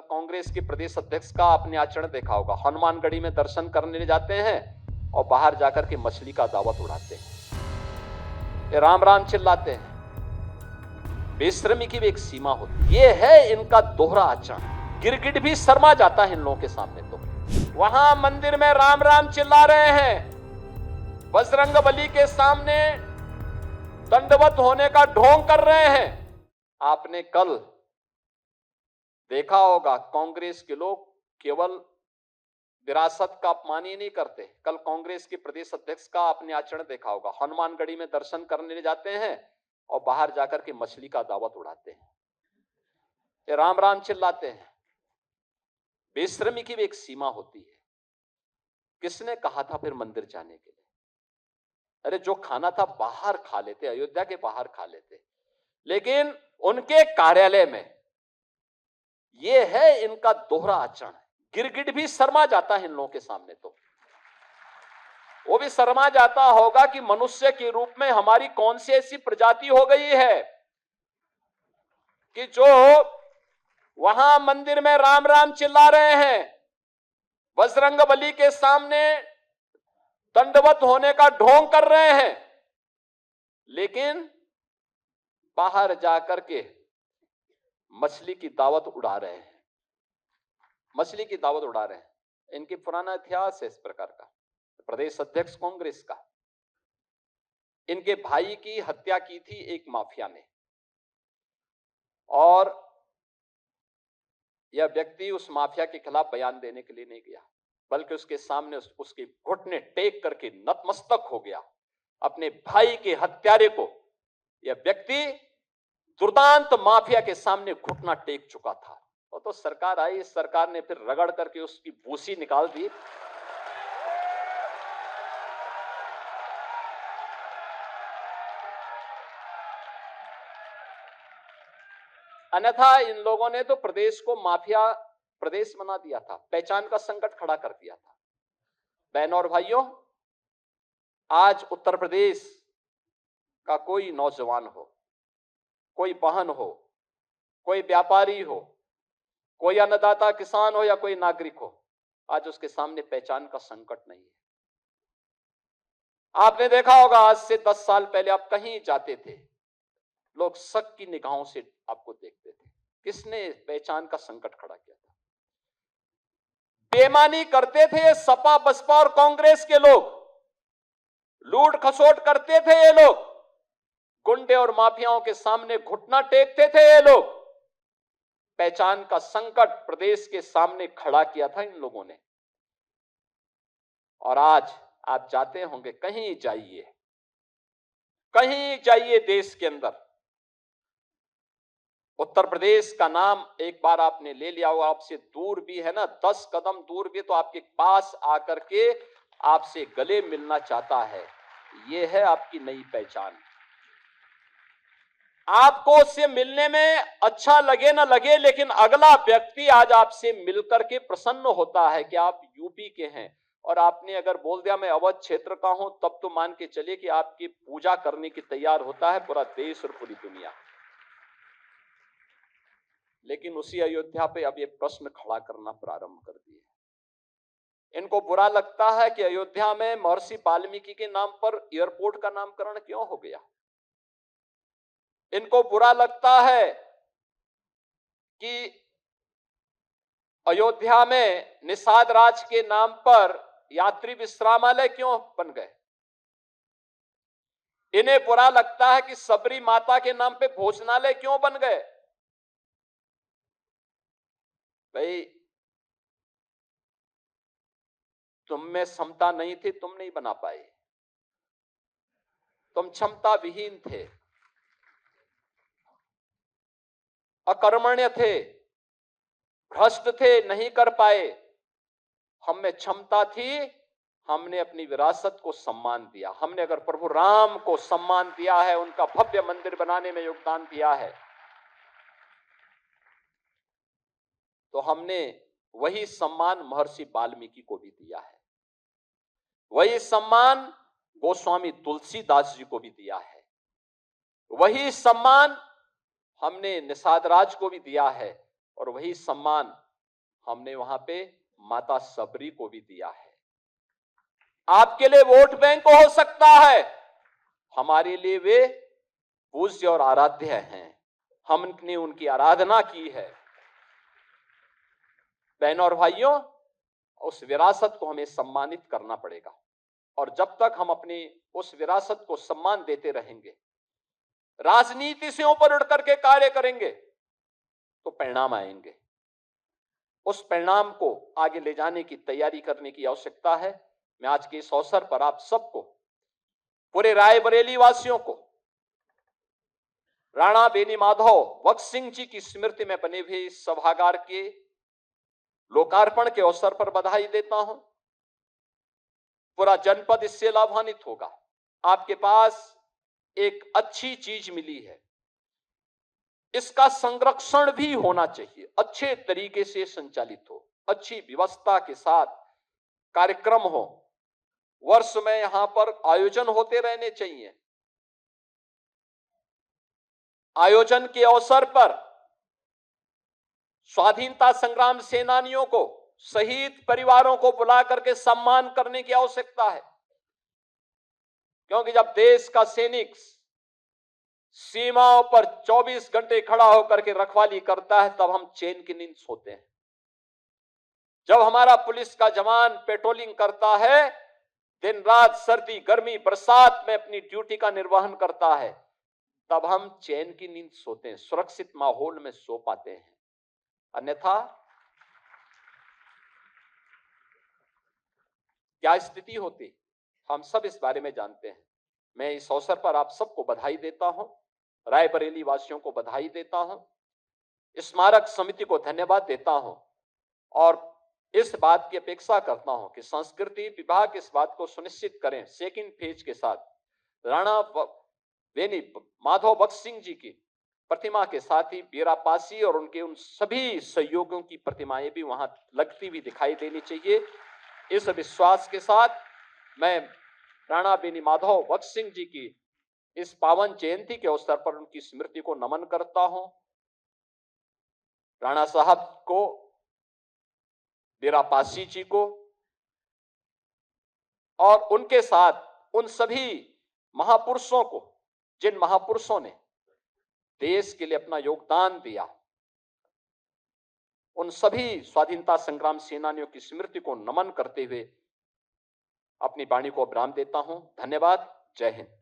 कांग्रेस के प्रदेश अध्यक्ष का आपने आचरण देखा होगा। हनुमानगढ़ी में दर्शन करने जाते हैं और बाहर जाकर के मछली का दावत उड़ाते हैं, ये राम राम चिल्लाते हैं। बेशर्मी की भी एक सीमा होती है। ये है इनका दोहरा आचरण। गिरगिट भी शर्मा जाता है इन लोगों के सामने। तो वहां मंदिर में राम राम चिल्ला रहे हैं, बजरंगबली के सामने दंडवत होने का ढोंग कर रहे हैं। आपने कल देखा होगा, कांग्रेस के लोग केवल विरासत का अपमान ही नहीं करते। कल कांग्रेस के प्रदेश अध्यक्ष का आपने आचरण देखा होगा। हनुमानगढ़ी में दर्शन करने जाते हैं और बाहर जाकर के मछली का दावत उड़ाते हैं, ये राम राम चिल्लाते हैं। बेशर्मी की भी एक सीमा होती है। किसने कहा था फिर मंदिर जाने के लिए? अरे जो खाना था बाहर खा लेते, अयोध्या के बाहर खा लेते, लेकिन उनके कार्यालय में ये है इनका दोहरा आचरण। गिरगिट भी शर्मा जाता है इन लोगों के सामने। तो वो भी शर्मा जाता होगा कि मनुष्य के रूप में हमारी कौन सी ऐसी प्रजाति हो गई है कि जो वहां मंदिर में राम राम चिल्ला रहे हैं, बजरंगबली के सामने दंडवत होने का ढोंग कर रहे हैं, लेकिन बाहर जाकर के मछली की दावत उड़ा रहे हैं, मछली की दावत उड़ा रहे हैं। इनकी पुराना इतिहास है इस प्रकार का। प्रदेश अध्यक्ष कांग्रेस का, इनके भाई की हत्या की थी एक माफिया ने, और यह व्यक्ति उस माफिया के खिलाफ बयान देने के लिए नहीं गया, बल्कि उसके सामने उसके घुटने टेक करके नतमस्तक हो गया। अपने भाई के हत्यारे को यह व्यक्ति दुर्दांत माफिया के सामने घुटना टेक चुका था। और तो सरकार आई, इस सरकार ने फिर रगड़ करके उसकी भूसी निकाल दी। अन्यथा इन लोगों ने तो प्रदेश को माफिया प्रदेश बना दिया था, पहचान का संकट खड़ा कर दिया था। बहनों और भाइयों, आज उत्तर प्रदेश का कोई नौजवान हो, कोई बहन हो, कोई व्यापारी हो, कोई अन्नदाता किसान हो या कोई नागरिक हो, आज उसके सामने पहचान का संकट नहीं है। आपने देखा होगा, आज से 10 साल पहले आप कहीं जाते थे, लोग शक की निगाहों से आपको देखते थे। किसने पहचान का संकट खड़ा किया था? बेईमानी करते थे सपा बसपा और कांग्रेस के लोग, लूट खसोट करते थे ये लोग, गुंडे और माफियाओं के सामने घुटना टेकते थे ये लोग। पहचान का संकट प्रदेश के सामने खड़ा किया था इन लोगों ने। और आज आप जाते होंगे, कहीं जाइए देश के अंदर, उत्तर प्रदेश का नाम एक बार आपने ले लिया हो, आपसे दूर भी है ना, 10 कदम दूर भी, तो आपके पास आकर के आपसे गले मिलना चाहता है। यह है आपकी नई पहचान। आपको उससे मिलने में अच्छा लगे ना लगे, लेकिन अगला व्यक्ति आज आपसे मिलकर के प्रसन्न होता है कि आप यूपी के हैं। और आपने अगर बोल दिया मैं अवध क्षेत्र का हूं, तब तो मान के चलिए कि आपकी पूजा करने की तैयार होता है पूरा देश और पूरी दुनिया। लेकिन उसी अयोध्या पे अब ये प्रश्न खड़ा करना प्रारंभ कर दिए। इनको बुरा लगता है कि अयोध्या में महर्षि वाल्मीकि के नाम पर एयरपोर्ट का नामकरण क्यों हो गया। इनको बुरा लगता है कि अयोध्या में निषाद राज के नाम पर यात्री विश्रामालय क्यों बन गए। इन्हें बुरा लगता है कि सबरी माता के नाम पे भोजनालय क्यों बन गए। भाई, तुम में क्षमता नहीं थी, तुम नहीं बना पाए, तुम क्षमता विहीन थे, अकर्मण्य थे, भ्रष्ट थे, नहीं कर पाए। हम में क्षमता थी, हमने अपनी विरासत को सम्मान दिया। हमने अगर प्रभु राम को सम्मान दिया है, उनका भव्य मंदिर बनाने में योगदान दिया है, तो हमने वही सम्मान महर्षि वाल्मीकि को भी दिया है, वही सम्मान गोस्वामी तुलसीदास जी को भी दिया है, वही सम्मान हमने निषाद राज को भी दिया है, और वही सम्मान हमने वहां पे माता सबरी को भी दिया है। आपके लिए वोट बैंक हो सकता है, हमारे लिए वे पूज्य और आराध्य हैं। हमने उनकी आराधना की है। बहनों और भाइयों, उस विरासत को हमें सम्मानित करना पड़ेगा, और जब तक हम अपनी उस विरासत को सम्मान देते रहेंगे, राजनीति से ऊपर उठ करके कार्य करेंगे, तो परिणाम आएंगे। उस परिणाम को आगे ले जाने की तैयारी करने की आवश्यकता है। मैं आज के इस अवसर पर आप सबको, पूरे रायबरेली वासियों को, राणा बेनी माधव भगत सिंह जी की स्मृति में बने हुए इस सभागार के लोकार्पण के अवसर पर बधाई देता हूं। पूरा जनपद इससे लाभान्वित होगा। आपके पास एक अच्छी चीज मिली है, इसका संरक्षण भी होना चाहिए, अच्छे तरीके से संचालित हो, अच्छी व्यवस्था के साथ कार्यक्रम हो, वर्ष में यहां पर आयोजन होते रहने चाहिए। आयोजन के अवसर पर स्वाधीनता संग्राम सेनानियों को, शहीद परिवारों को बुला करके सम्मान करने की आवश्यकता है, क्योंकि जब देश का सैनिक सीमाओं पर 24 घंटे खड़ा होकर के रखवाली करता है, तब हम चैन की नींद सोते हैं। जब हमारा पुलिस का जवान पेट्रोलिंग करता है, दिन रात सर्दी गर्मी बरसात में अपनी ड्यूटी का निर्वहन करता है, तब हम चैन की नींद सोते हैं, सुरक्षित माहौल में सो पाते हैं। अन्यथा क्या स्थिति होती, हम सब इस बारे में जानते हैं। मैं इस अवसर पर आप सबको बधाई देता हूं, रायबरेली वासियों को बधाई देता हूं, स्मारक समिति को धन्यवाद देता हूं, और इस बात की अपेक्षा करता हूं कि संस्कृति विभाग इस बात को सुनिश्चित करें, सेकंड फेज के साथ राणा बेनी माधव भगत सिंह जी की प्रतिमा के साथ ही बीरापासी और उनके उन सभी सहयोगियों की प्रतिमाएं भी वहां लगती हुई दिखाई देनी चाहिए। इस विश्वास के साथ मैं राणा बेनी माधव भगत सिंह जी की इस पावन जयंती के अवसर पर उनकी स्मृति को नमन करता हूं। राणा साहब को, बीरापासी जी को, और उनके साथ उन सभी महापुरुषों को, जिन महापुरुषों ने देश के लिए अपना योगदान दिया, उन सभी स्वाधीनता संग्राम सेनानियों की स्मृति को नमन करते हुए अपनी वाणी को विराम देता हूं। धन्यवाद। जय हिंद।